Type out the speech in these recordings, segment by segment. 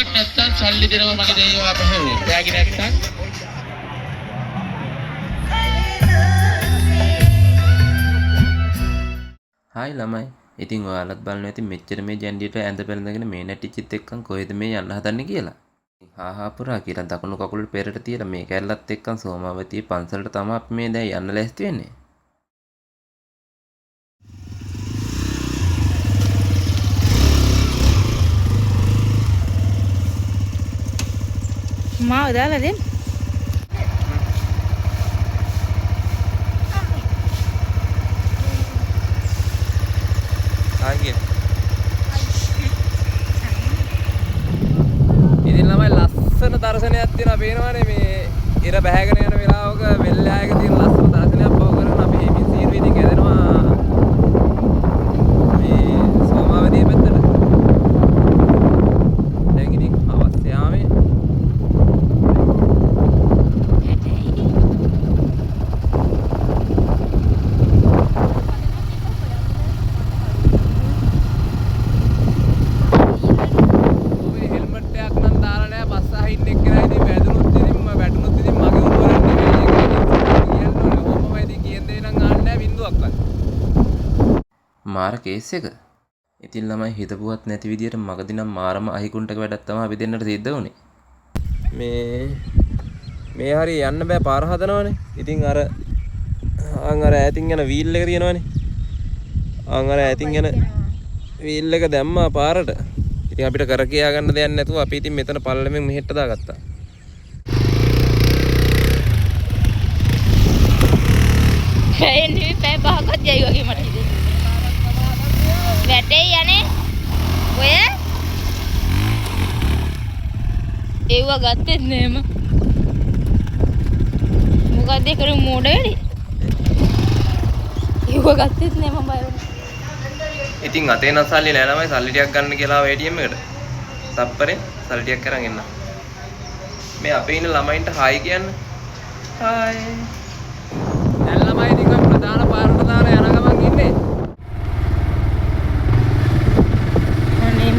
එකක් නැත්තම් සල්ලි දෙනවා මගේ දේවා බහුව. එයාගේ නැත්තම් හායි ළමයි. ඉතින් ඔයාලත් බලන්න ඇති මෙච්චර මේ ජැන්ඩියට ඇඳ පැළඳගෙන මේ නැටිච්චිත් එක්කන් කොහෙද මේ යන්න හදන්නේ කියලා. හා පුරා කියලා දකුණු කකුල පෙරට තියලා මේ කැල්ලත් එක්කන් සෝමාවතී පන්සලට තමයි අපි මේ දැන් යන්න ලෑස්ති වෙන්නේ. මාව දාලා දෙන්න. ආගේ. ඉතින් ළමයි ලස්සන දර්ශනයක් තියෙනවා පේනවනේ මේ ඉර බැහැගෙන යන වෙලාවක වෙල්ලායක තියෙන ලස්සන දර්ශනයක් බව කරගෙන අපි මේ සීරුවේ ඉතින් ඇදෙනවා මේ සෝමාවතිය පැත්තට. දැන් ඉතින් අවස්ථාවේ මාර කේස් එක. ඉතින් ළමයි හිතපුවත් නැති විදියට මගදී නම් මාරම අහිකුන්ටක වැඩක් තමයි අපි දෙන්නට සිද්ධ වුනේ. මේ හරිය යන්න බෑ පාර හදනවනේ. ඉතින් අර ඈතින් යන වීල් එක තියෙනවනේ. අර ඈතින් යන වීල් එක දැම්මා පාරට. ඉතින් අපිට කර කියා ගන්න දෙයක් නැතුව අපි ඉතින් මෙතන පල්ලෙමින් මෙහෙට දාගත්තා. එන්නේ පැය පහක්වත් යයි වගේ මට හිතෙනවා. වැටේ යන්නේ ඔය ඒව ගත්තෙත් නෑම මොකක්ද කරු මෝඩ වැඩි ඒව ගත්තෙත් නෑ මම බය වුණා. ඉතින් අතේ නම් සල්ලි නෑ ළමයි සල්ලි ටිකක් ගන්න කියලා ආව ATM එකට. තප්පරේ සල්ලි ටිකක් අරන් එන්න. මේ අපේ ඉන්න ළමයින්ට හායි කියන්න. හායි. දැන් ළමයි ඉතින් ප්‍රධාන පාරට දාලා යන ගමන් ඉන්නේ.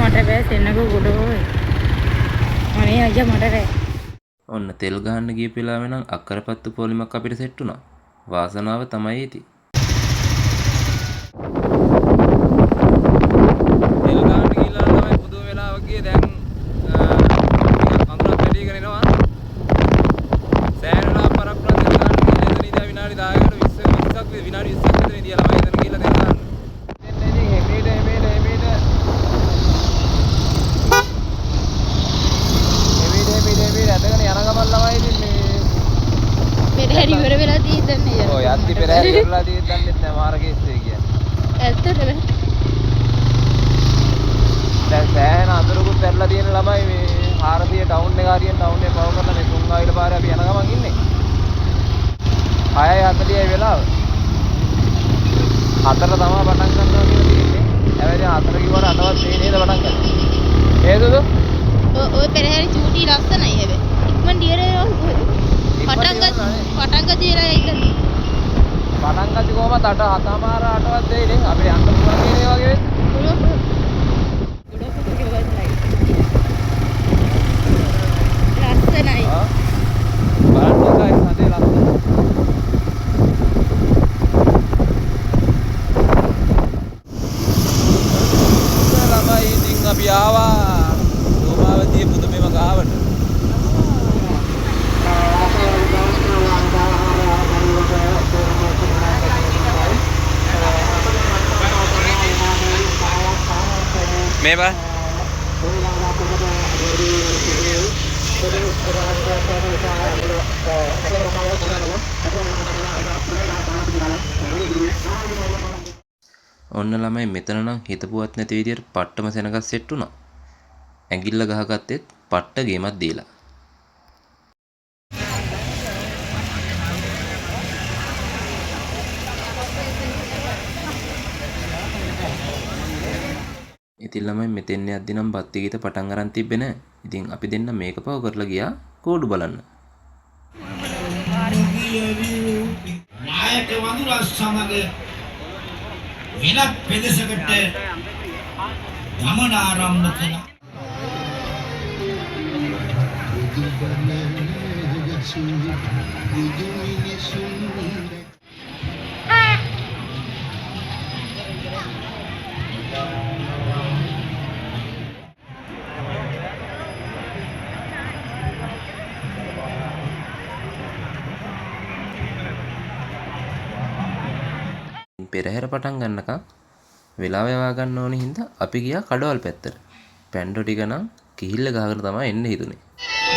මට බෑ සෙන්නක ගොඩෝයි. අනේ අයියා මට බෑ. ඔන්න තෙල් ගහන්න ගිය පිලාවේ නම් අක්කරපත්තු පොලිමක් අපිට සෙට් වුණා. වාසනාව තමයි ඉති. තෙල් ගහන්න ගිහලා තමයි පුදුම වෙලාවක් ගියේ දැන් අඟුරක් වැඩිගෙන එනවා. සෑහෙනලා පරප්පුරක් තෙල් ගහන්න ගිහලා එතන ඉඳලා විනාඩි 10කට 20ක් විනාඩි 20ක් විතර ඉඳලා ළමයි එතන ගිහලා තෙල් ගහන්න. පෙරහැරි ඉවර වෙලා තියෙන්නේ. ඔය යද්දි පෙරහැරි ඉවරලා තියෙන්නේ නැහැ මාර කේස් එක කියන්නේ. ඇත්තටද? දැන් සෑහෙන අඳුරකුත් පැටලලා තියෙන ළමයි මේ 400 ටවුන් එක හරියට ටවුන් එක පව කරලා මේ තුන්ගාවිල පාරේ අපි යන ගමන් ඉන්නේ. 6:40යි වෙලාව. 4 තමයි පටන් ගන්නවා කියලා තියෙන්නේ. හැබැයි දැන් 4 කිව්වට අතවත් මේ නේද පටන් ගන්න. හේතුද? ඔය පෙරහැරි චූටි ලස්සනයි හැබැයි. ඉක්මන් ඩියරේ පටන් ගතියලා ඉන්න. පටන් ගති කොහමද 8:00වත් දෙයිනේ. අපිට යන්න පුළුවන් කියන්නේ වගේ වෙන්නේ. ලස්සනයි. බලන්න ගයිස් හදේ ලස්සන. ළමයි ඉතින් අපි ආවා සෝමාවතිය පුදුමේම ගාවට. මේ බා ඔන්න ළමයි මෙතන නම් හිතපුවත් නැති විදියට පට්ටම සෙනගක් සෙට් වුණා. ඇඟිල්ල ගහගත්තෙත් පට්ට ගේමක් දීලා. ඉතින් ළමයි මෙතෙන් යද්දි නම් බත්ති ගීත පටන් අරන් තිබ්බේ නෑ. ඉතින් අපි දෙන්න මේක පව කරලා ගියා කෝඩු බලන්න. නායක වඳුරා සමග වෙනත් පෙදෙසකට ගමන ආරම්භ කළා. පෙරහැර පටන් ගන්නකම් වෙලාව යවා ගන්න ඕනේ හින්දා අපි ගියා කඩවල් පැත්තට. පැන්ඩෝ ටික නම් කිහිල්ල ගහගෙන තමයි එන්න හිතුනේ.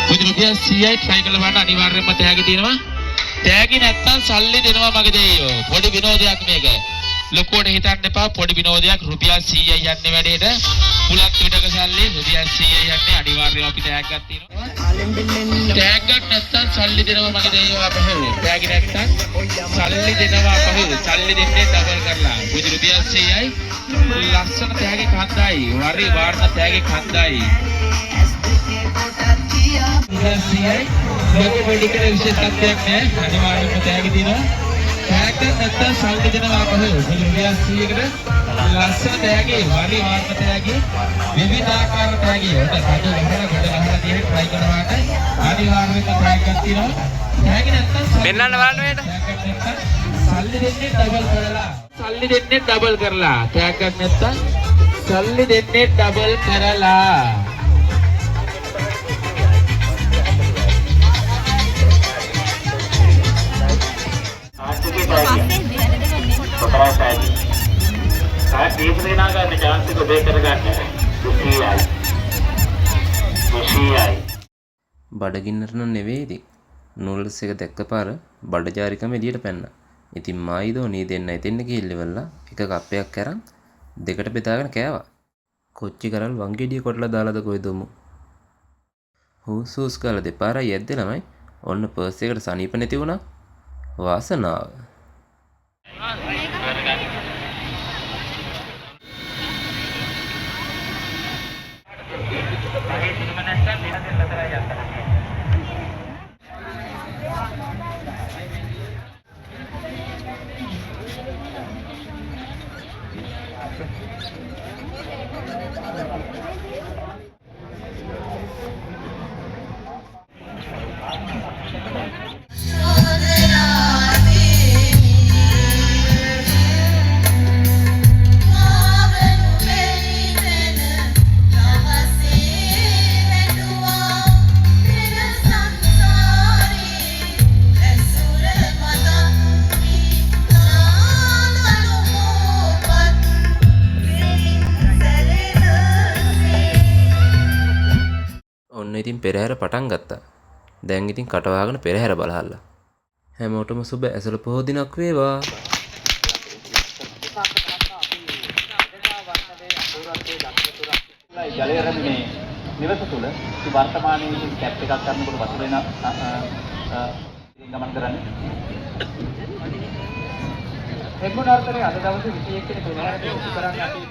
රුපියල් 100යි try කරලා බලන්න අනිවාර්යයෙන්ම තෑගි තියෙනවා. තෑගි නැත්තම් සල්ලි දෙනවා මගේ දෙයියෝ. පොඩි විනෝදයක් මේක. ලොකුවට හිතන්න එපා පොඩි විනෝදයක් රුපියල් 100යි යන්නේ වැඩේට. පුලක් විඩක සල්ලි රුපියල් 100යි යන්නේ අනිවාර්යයෙන්ම අපි තෑග්ගක් තියෙනවා. තෑග්ගක් නැත්තම් සල්ලි දෙනවා මගේ දෙයියෝ අපහු. තෑගි නැත්තම් සල්ලි දෙනවා අපහු. සල්ලි දෙන්නේ ඩබල් කරලා. රුපියල් 100යි ලස්සන තෑගි කන්දයි. වරි වාර්ණ තෑගි කන්දයි. රුපියල් 100යි ලොකු මෙඩිකල් විශේෂත්වයක් නෑ. අනිවාර්යයෙන්ම තෑගි තියෙනවා. තෑග්ගක් නැත්තම් සල්ලි දෙනවා අපහු. රුපියල් 100කට ලස්සන තෑගි වරි වාර්ණ තෑගි විවිධ ආකාර තෑගි වලට කඩ ගහලා තියෙන try කරනවාට අනිවාර්යයෙන්ම තෑග්ගක් තියෙනවා. තෑගි නැත්තම් පෙන්නන්න බලන්න මේකට. සල්ලි දෙන්නේ ඩබල් කරලා. සල්ලි දෙන්නේ ඩබල් කරලා. තෑග්ගක් නැත්තම් සල්ලි දෙන්නේ ඩබල් කරලා. බඩගින්නට නම් නෙවෙයිද? නූඩල්ස් එක දැක්ක පාර බඩජාරිකම එළියට පැන්නා. ඉතින් මායිදෝනී දෙන්න එතෙන්න ගිහිල්ලෙවලා එක කප්පයක් අරන් දෙකට බෙදාගෙන කෑවා. කොච්චි කරල් වංගෙඩිය කොටලා දාලාද කොයිදොමු. හූස් හූස් කාලා දෙපාරයි ඇද්ද ළමයි. ඔන්න පර්ස් එකට සනීප නැති වුණා. වාසනාව. ඔන්න ඉතින් පෙරහැර පටන් ගත්තා. දැන් ඉතින් කටවාගෙන පෙරහැර බලහල්ලා. හැමෝටම සුබ ඇසළ පොහෝ දිනක් වේවා. ජලය රැඳුනේ නිවස තුළ ඉති වර්තමානයේ කැප් එකක් කරනකොට වතුර වෙන ගමන් කරන්නේ. එම්බුනාර්තරේ අද දවසේ 21 වෙනි පෙරහැරේ උසු කරන්නේ අපි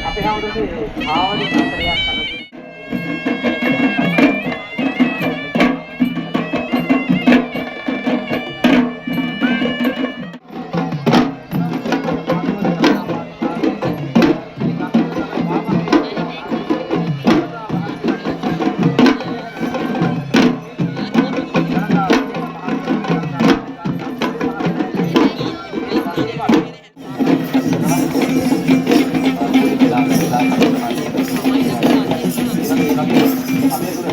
අපේ හැමෝටම ආවලි සම්ප්‍රදායක් කරනවා. අපේ